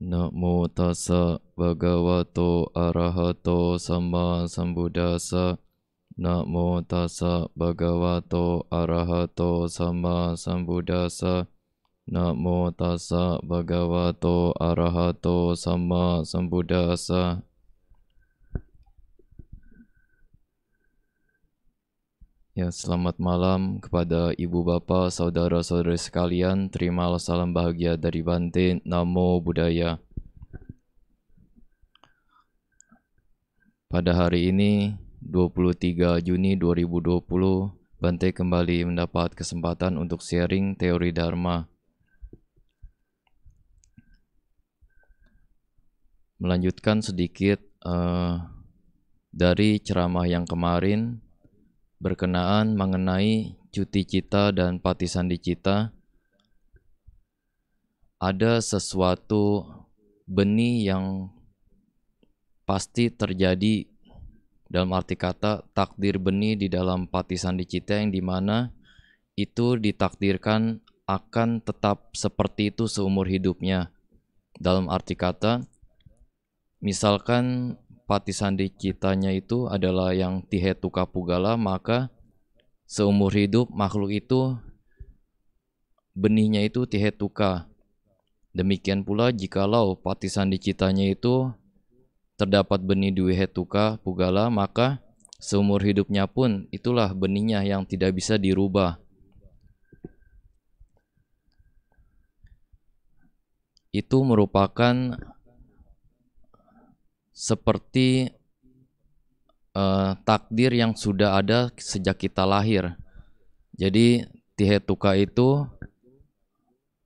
Namo tassa bhagavato arahato samma sambuddhassa. Namo tassa bhagavato arahato samma sambuddhassa. Namo tassa bhagavato arahato samma sambuddhassa. Ya, selamat malam kepada ibu bapak, saudara-saudari sekalian. Terimalah salam bahagia dari Bante. Namo Buddhaya. Pada hari ini 23 Juni 2020, Bante kembali mendapat kesempatan untuk sharing teori Dharma. Melanjutkan sedikit dari ceramah yang kemarin berkenaan mengenai cuti cita dan patisandi cita. Ada sesuatu benih yang pasti terjadi, dalam arti kata takdir benih di dalam patisandi cita, yang dimana itu ditakdirkan akan tetap seperti itu seumur hidupnya. Dalam arti kata, misalkan patisandi citanya itu adalah yang tihetuka pugala, maka seumur hidup makhluk itu benihnya itu tihetuka. Demikian pula jikalau patisandi citanya itu terdapat benih dwihetuka pugala, maka seumur hidupnya pun itulah benihnya yang tidak bisa dirubah. Itu merupakan seperti takdir yang sudah ada sejak kita lahir. Jadi tihetuka itu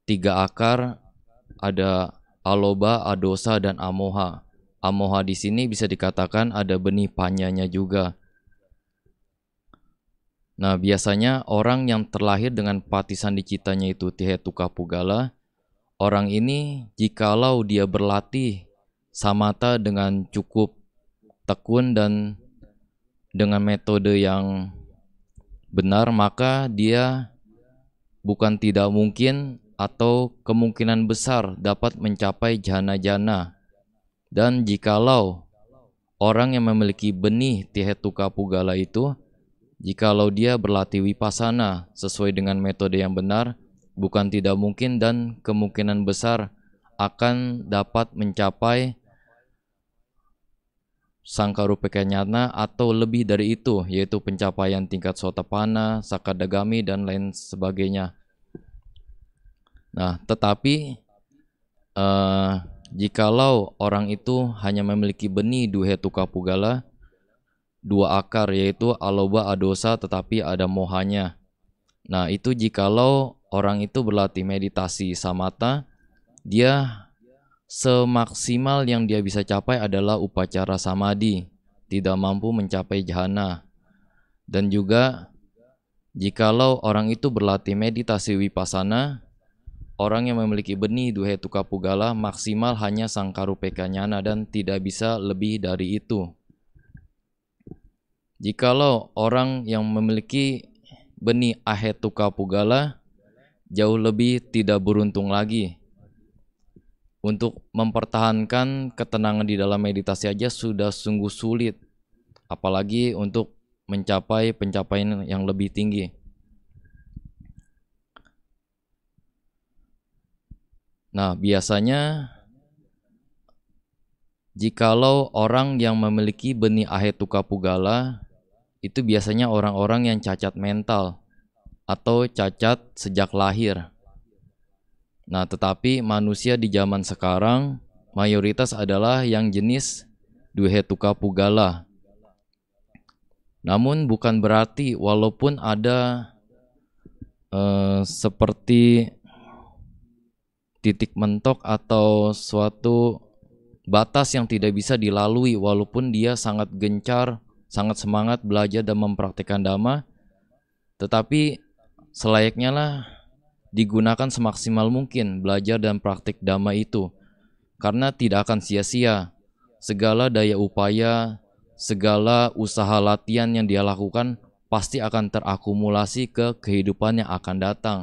3 akar, ada aloba, adosa, dan amoha. Amoha di sini bisa dikatakan ada benih panyanya juga. Nah, biasanya orang yang terlahir dengan patisandi citanya itu tihetuka pugala, orang ini jikalau dia berlatih samatha dengan cukup tekun dan dengan metode yang benar, maka dia bukan tidak mungkin atau kemungkinan besar dapat mencapai jhana-jana. Dan jikalau orang yang memiliki benih tihetuka pugala itu, jikalau dia berlatih vipassana sesuai dengan metode yang benar, bukan tidak mungkin dan kemungkinan besar akan dapat mencapai sangkarupeka nyana atau lebih dari itu, yaitu pencapaian tingkat sotapanna, sakadagami, dan lain sebagainya. Nah, tetapi jikalau orang itu hanya memiliki benih duhetuka pugala, 2 akar, yaitu aloba, adosa, tetapi ada mohanya. Nah, itu jikalau orang itu berlatih meditasi samatha, dia semaksimal yang dia bisa capai adalah upacara samadhi, tidak mampu mencapai jhana. Dan juga jikalau orang itu berlatih meditasi vipassana, orang yang memiliki benih duhetuka pugala maksimal hanya sangkarupeka nyana dan tidak bisa lebih dari itu. Jikalau orang yang memiliki benih ahetuka pugala jauh lebih tidak beruntung lagi. Untuk mempertahankan ketenangan di dalam meditasi aja sudah sungguh sulit, apalagi untuk mencapai pencapaian yang lebih tinggi. Nah, biasanya jikalau orang yang memiliki benih ahetuka pugala itu biasanya orang-orang yang cacat mental atau cacat sejak lahir. Nah, tetapi manusia di zaman sekarang mayoritas adalah yang jenis duhetuka pugala. Namun bukan berarti walaupun ada seperti titik mentok atau suatu batas yang tidak bisa dilalui, walaupun dia sangat gencar, sangat semangat belajar dan mempraktikkan dhamma, tetapi selayaknya lah digunakan semaksimal mungkin belajar dan praktik dhamma itu, karena tidak akan sia-sia. Segala daya upaya, segala usaha latihan yang dia lakukan pasti akan terakumulasi ke kehidupan yang akan datang.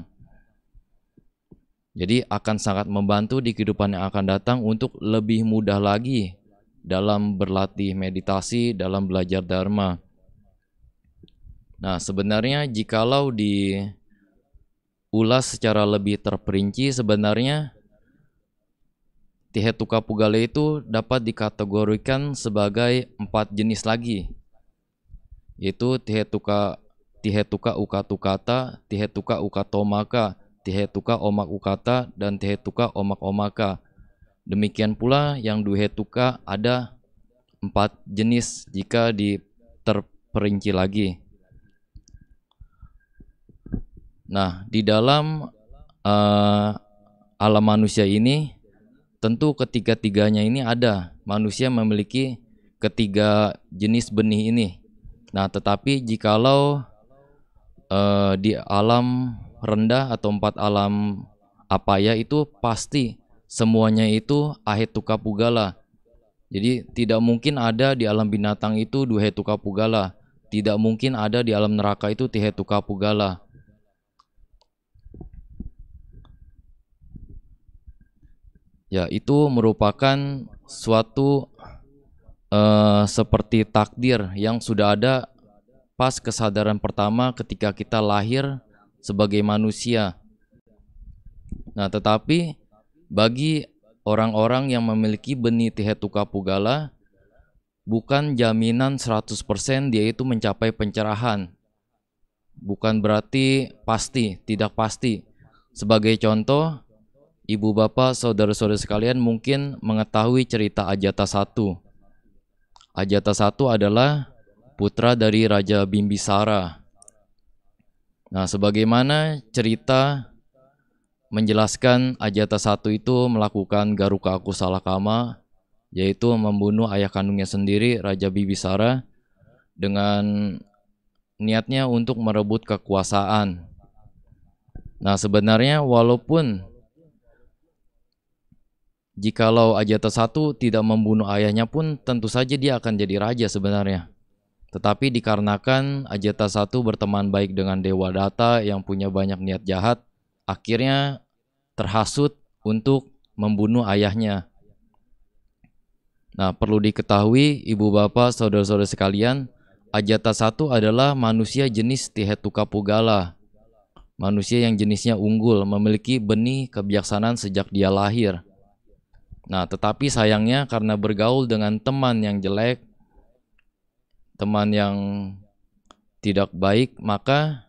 Jadi akan sangat membantu di kehidupan yang akan datang untuk lebih mudah lagi dalam berlatih meditasi, dalam belajar dharma. Nah, sebenarnya jikalau diulas secara lebih terperinci, sebenarnya Tihetuka Pugala itu dapat dikategorikan sebagai 4 jenis lagi, yaitu Tihetuka Ukatukata, Tihetuka Ukatomaka, Tihetuka Omak Ukata, dan Tihetuka Omak Omaka. Demikian pula yang Duhetuka ada 4 jenis jika terperinci lagi. Nah, di dalam alam manusia ini tentu ketiga-tiganya ini ada. Manusia memiliki ketiga jenis benih ini. Nah, tetapi jikalau di alam rendah atau 4 alam apaya itu pasti semuanya itu Ahetuka Pugala. Jadi tidak mungkin ada di alam binatang itu Duhetuka Pugala. Tidak mungkin ada di alam neraka itu Tihetuka Pugala. Ya, itu merupakan suatu seperti takdir yang sudah ada pas kesadaran pertama ketika kita lahir sebagai manusia. Nah, tetapi bagi orang-orang yang memiliki benih Tihetuka Pugala, bukan jaminan 100% dia itu mencapai pencerahan. Bukan berarti pasti, tidak pasti. Sebagai contoh, ibu bapak, saudara-saudara sekalian mungkin mengetahui cerita Ajatasattu. Ajatasattu adalah putra dari Raja Bimbisara. Nah, sebagaimana cerita menjelaskan Ajatasattu itu melakukan Garuka Akusala Kama, yaitu membunuh ayah kandungnya sendiri, Raja Bimbisara, dengan niatnya untuk merebut kekuasaan. Nah, sebenarnya walaupun jikalau Ajatasattu tidak membunuh ayahnya pun tentu saja dia akan jadi raja sebenarnya. Tetapi dikarenakan Ajatasattu berteman baik dengan Dewa Datta yang punya banyak niat jahat, akhirnya terhasut untuk membunuh ayahnya. Nah, perlu diketahui ibu bapak, saudara-saudara sekalian, Ajatasattu adalah manusia jenis Tihetuka Pugala. Manusia yang jenisnya unggul, memiliki benih kebijaksanaan sejak dia lahir. Nah, tetapi sayangnya karena bergaul dengan teman yang jelek, teman yang tidak baik, maka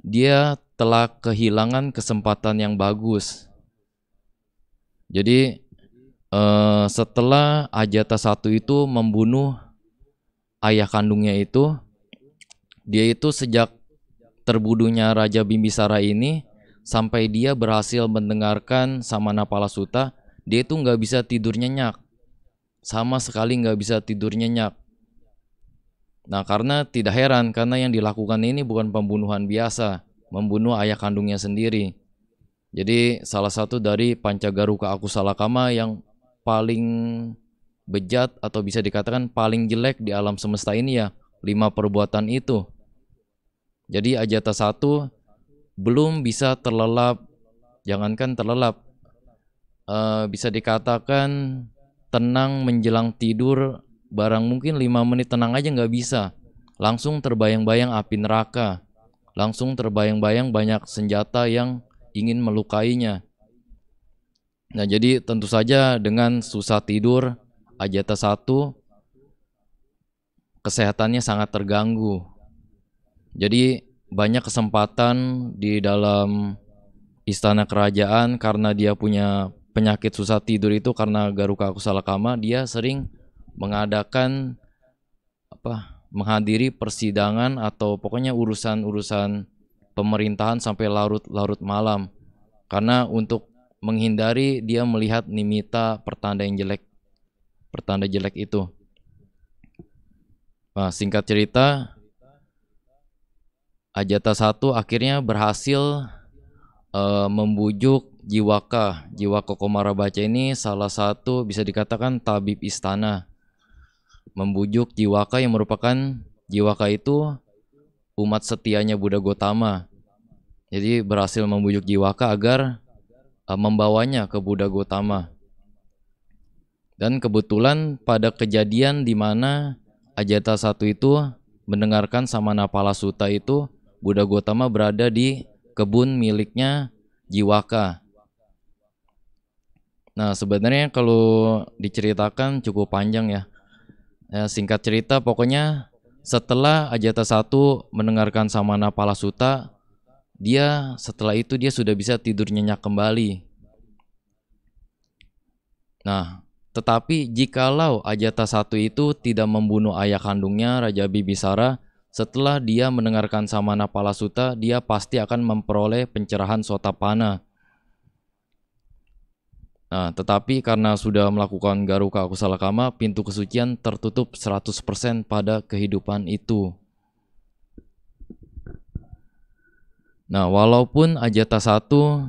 dia telah kehilangan kesempatan yang bagus. Jadi setelah Ajatasattu itu membunuh ayah kandungnya itu, dia itu sejak terbunuhnya Raja Bimbisara ini sampai dia berhasil mendengarkan Samanapala Sutta, dia itu nggak bisa tidur nyenyak, sama sekali nggak bisa tidur nyenyak. Nah, karena tidak heran, karena yang dilakukan ini bukan pembunuhan biasa, membunuh ayah kandungnya sendiri. Jadi salah satu dari Pancagaruka Akusala Kama yang paling bejat atau bisa dikatakan paling jelek di alam semesta ini ya, 5 perbuatan itu. Jadi Ajatasattu belum bisa terlelap, jangankan terlelap, bisa dikatakan tenang menjelang tidur, barang mungkin 5 menit tenang aja nggak bisa. Langsung terbayang-bayang api neraka, langsung terbayang-bayang banyak senjata yang ingin melukainya. Nah, jadi tentu saja dengan susah tidur, Ajatasattu kesehatannya sangat terganggu. Jadi banyak kesempatan di dalam istana kerajaan karena dia punya penyakit susah tidur itu karena Garuka Akusala Kama, dia sering mengadakan menghadiri persidangan atau pokoknya urusan-urusan pemerintahan sampai larut-larut malam. Karena untuk menghindari dia melihat nimita pertanda yang jelek, pertanda jelek itu. Nah, singkat cerita, Ajatasattu akhirnya berhasil membujuk Jiwaka. Jiwaka Komarabaca ini salah satu bisa dikatakan tabib istana. Membujuk Jiwaka yang merupakan Jiwaka itu umat setianya Buddha Gotama. Jadi berhasil membujuk Jiwaka agar membawanya ke Buddha Gotama. Dan kebetulan pada kejadian di mana Ajatasattu itu mendengarkan Samanapala Sutta itu, Buddha Gotama berada di kebun miliknya Jiwaka. Nah, sebenarnya kalau diceritakan cukup panjang ya. Singkat cerita, pokoknya setelah Ajatasattu mendengarkan Samanapala Sutta, setelah itu dia sudah bisa tidur nyenyak kembali. Nah, tetapi jikalau Ajatasattu itu tidak membunuh ayah kandungnya Raja Bibisara, setelah dia mendengarkan Samanapala Sutta, dia pasti akan memperoleh pencerahan Sotapanna. Nah, tetapi karena sudah melakukan Garuka Akusala Kama, pintu kesucian tertutup 100% pada kehidupan itu. Nah, walaupun Ajatasattu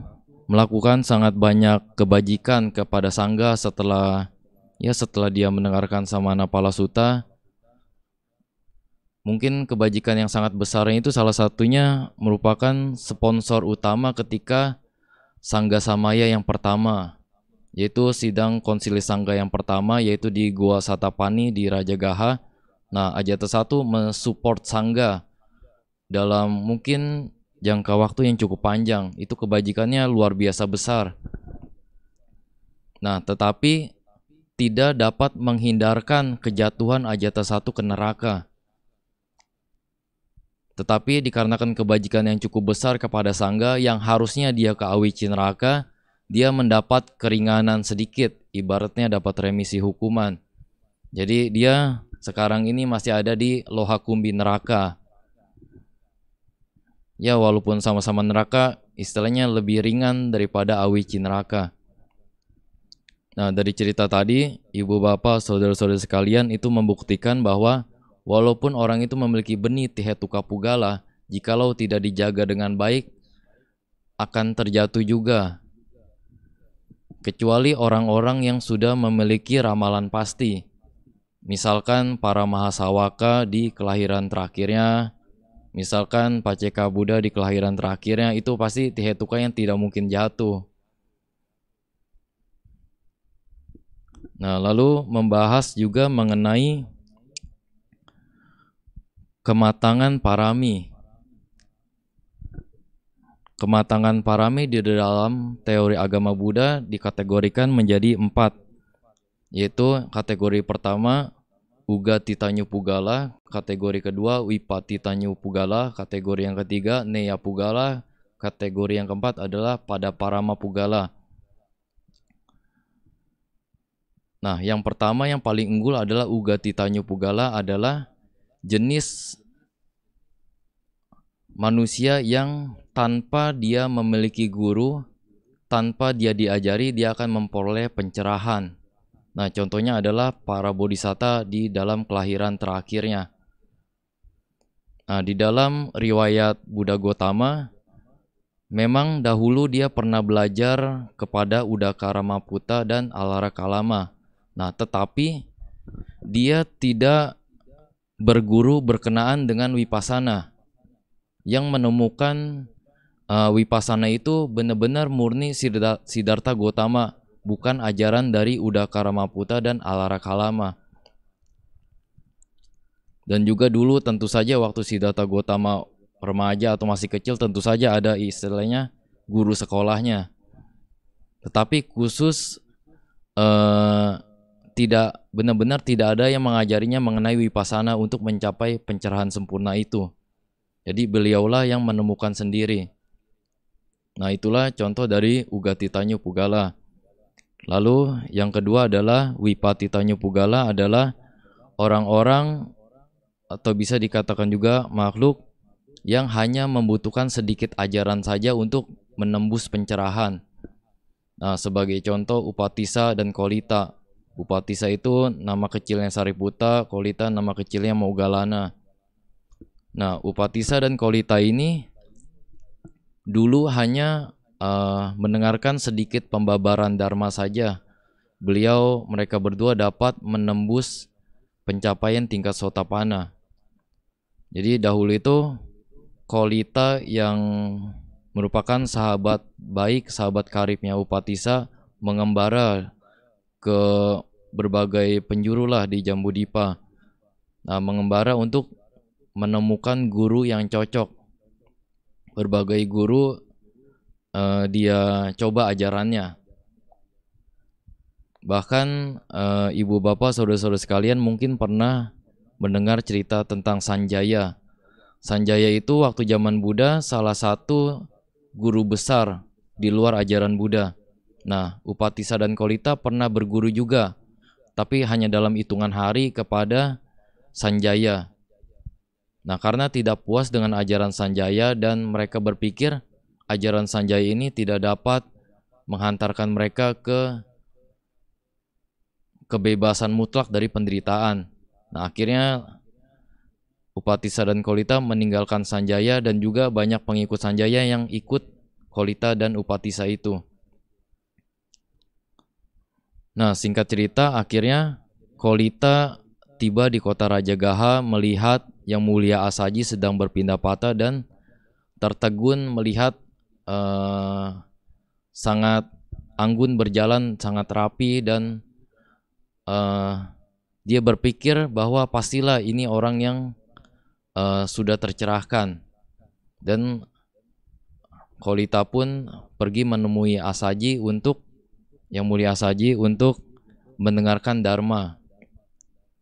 melakukan sangat banyak kebajikan kepada Sangga setelah dia mendengarkan Samanapala Sutta, mungkin kebajikan yang sangat besarnya itu salah satunya merupakan sponsor utama ketika Sangga Samaya yang pertama, yaitu sidang konsili Sangga yang pertama, yaitu di Gua Satapani di Rajagaha. Nah, Ajatasattu mensupport Sangga dalam mungkin jangka waktu yang cukup panjang. Itu kebajikannya luar biasa besar. Nah, tetapi tidak dapat menghindarkan kejatuhan Ajatasattu ke neraka. Tetapi dikarenakan kebajikan yang cukup besar kepada Sangga, yang harusnya dia ke awici neraka, dia mendapat keringanan sedikit, ibaratnya dapat remisi hukuman. Jadi dia sekarang ini masih ada di Lohakumbi neraka. Ya, walaupun sama-sama neraka, istilahnya lebih ringan daripada awici neraka. Nah, dari cerita tadi, ibu bapak, saudara-saudara sekalian, itu membuktikan bahwa walaupun orang itu memiliki benih Tihetuka Pugala, jikalau tidak dijaga dengan baik, akan terjatuh juga. Kecuali orang-orang yang sudah memiliki ramalan pasti. Misalkan para Mahasawaka di kelahiran terakhirnya, misalkan Paceka Buddha di kelahiran terakhirnya, itu pasti Tihetuka yang tidak mungkin jatuh. Nah, lalu membahas juga mengenai kematangan parami. Kematangan parami di dalam teori agama Buddha dikategorikan menjadi 4, yaitu kategori pertama Ugatitanya Pugala, kategori kedua Wipatitanya Pugala, kategori yang ketiga Neya Pugala, kategori yang keempat adalah pada Parama Pugala. Nah, yang pertama yang paling unggul adalah Ugatitanya Pugala, adalah jenis manusia yang tanpa dia memiliki guru, tanpa dia diajari, dia akan memperoleh pencerahan. Nah, contohnya adalah para bodhisatta di dalam kelahiran terakhirnya. Nah, di dalam riwayat Buddha Gotama, memang dahulu dia pernah belajar kepada Udakaramaputa dan Alarakalama. Nah, tetapi dia tidak berguru berkenaan dengan Vipassana, yang menemukan Vipassana itu benar-benar murni Siddhartha Gautama, bukan ajaran dari Udakaramaputa dan Alarakalama. Dan juga dulu tentu saja waktu Siddhartha Gautama remaja atau masih kecil, tentu saja ada istilahnya guru sekolahnya. Tetapi khusus tidak benar-benar tidak ada yang mengajarinya mengenai Vipassana untuk mencapai pencerahan sempurna itu. Jadi beliaulah yang menemukan sendiri. Nah, itulah contoh dari Ugatitanya Pugala. Lalu yang kedua adalah Wipatitanya Pugala, adalah orang-orang atau bisa dikatakan juga makhluk yang hanya membutuhkan sedikit ajaran saja untuk menembus pencerahan. Nah, sebagai contoh Upatissa dan Kolita. Upatissa itu nama kecilnya Sariputta, Kolita nama kecilnya Moggallana. Nah, Upatissa dan Kolita ini dulu hanya mendengarkan sedikit pembabaran Dharma saja. Mereka berdua dapat menembus pencapaian tingkat Sotapanna. Jadi dahulu itu Kolita yang merupakan sahabat baik, sahabat karibnya Upatissa, mengembara ke berbagai penjuru lah di Jambudipa. Nah, mengembara untuk menemukan guru yang cocok. Berbagai guru dia coba ajarannya. Bahkan ibu bapak saudara-saudara sekalian mungkin pernah mendengar cerita tentang Sanjaya. Sanjaya itu waktu zaman Buddha salah satu guru besar di luar ajaran Buddha. Nah, Upatissa dan Kolita pernah berguru juga, tapi hanya dalam hitungan hari kepada Sanjaya. Nah, karena tidak puas dengan ajaran Sanjaya dan mereka berpikir ajaran Sanjaya ini tidak dapat menghantarkan mereka ke kebebasan mutlak dari penderitaan. Nah, akhirnya Upatissa dan Kolita meninggalkan Sanjaya dan juga banyak pengikut Sanjaya yang ikut Kolita dan Upatissa itu. Nah, singkat cerita, akhirnya Kolita tiba di kota Rajagaha melihat Yang Mulia Asaji sedang berpindah patah dan tertegun melihat sangat anggun berjalan, sangat rapi, dan dia berpikir bahwa pastilah ini orang yang sudah tercerahkan. Dan Kolita pun pergi menemui Asaji untuk Yang Mulia Asaji untuk mendengarkan Dharma.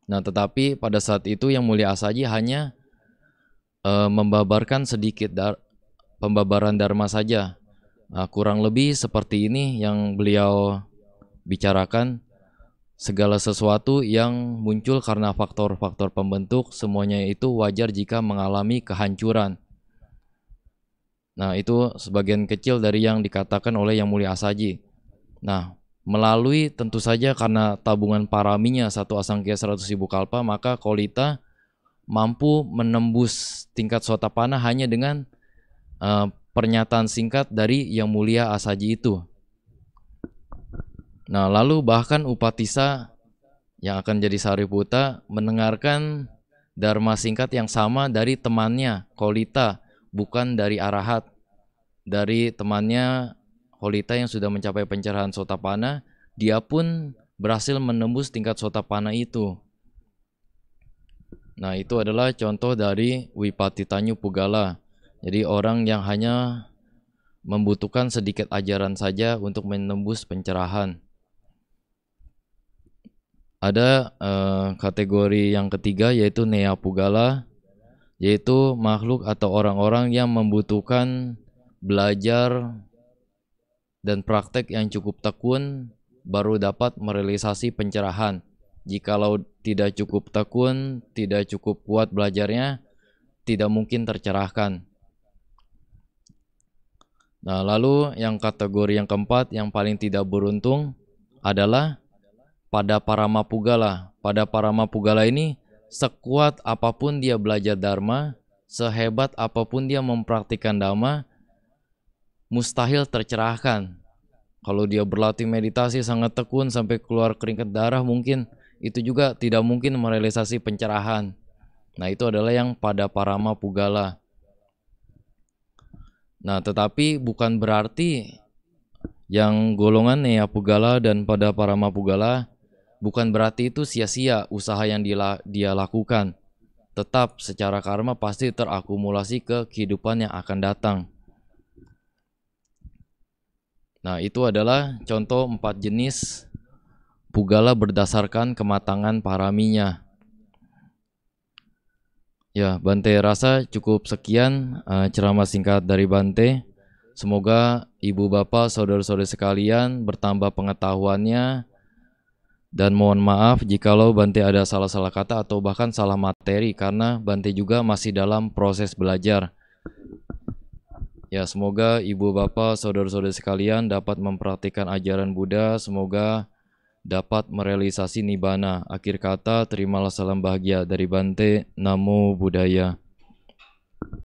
Nah, tetapi pada saat itu Yang Mulia Asaji hanya membabarkan sedikit pembabaran Dharma saja. Nah, kurang lebih seperti ini yang beliau bicarakan. Segala sesuatu yang muncul karena faktor-faktor pembentuk, semuanya itu wajar jika mengalami kehancuran. Nah, itu sebagian kecil dari yang dikatakan oleh Yang Mulia Asaji. Nah, melalui tentu saja karena tabungan paraminya satu asangkya 100.000 kalpa, maka Kolita mampu menembus tingkat Sotapanna hanya dengan pernyataan singkat dari Yang Mulia Asaji itu. Nah, lalu bahkan Upatissa yang akan jadi Sariputta mendengarkan Dharma singkat yang sama dari temannya Kolita, bukan dari Arahat. Dari temannya Kolita yang sudah mencapai pencerahan Sotapanna, dia pun berhasil menembus tingkat Sotapanna itu. Nah, itu adalah contoh dari Wipatitanyu Pugala. Jadi orang yang hanya membutuhkan sedikit ajaran saja untuk menembus pencerahan. Ada kategori yang ketiga yaitu Neya Pugala, yaitu makhluk atau orang-orang yang membutuhkan belajar dan praktek yang cukup tekun baru dapat merealisasi pencerahan. Jikalau tidak cukup tekun, tidak cukup kuat belajarnya, tidak mungkin tercerahkan. Nah, lalu yang kategori yang keempat yang paling tidak beruntung adalah pada Parama Pugala. Pada Parama Pugala ini sekuat apapun dia belajar Dharma, sehebat apapun dia mempraktikkan Dhamma, mustahil tercerahkan. Kalau dia berlatih meditasi sangat tekun sampai keluar keringat darah, mungkin itu juga tidak mungkin merealisasi pencerahan. Nah, itu adalah yang pada Parama Pugala. Nah, tetapi bukan berarti yang golongan Neya Pugala dan pada Parama Pugala, bukan berarti itu sia-sia usaha yang dia lakukan. Tetap secara karma pasti terakumulasi ke kehidupan yang akan datang. Nah, itu adalah contoh 4 jenis Pugala berdasarkan kematangan paraminya. Ya, Bante rasa cukup sekian ceramah singkat dari Bante. Semoga ibu bapak saudara-saudara sekalian bertambah pengetahuannya. Dan mohon maaf jikalau Bante ada salah-salah kata atau bahkan salah materi, karena Bante juga masih dalam proses belajar. Ya, semoga ibu bapak saudara-saudara sekalian dapat mempraktikkan ajaran Buddha. Semoga dapat merealisasi Nibbana. Akhir kata, terimalah salam bahagia dari Bante. Namo Buddhaya.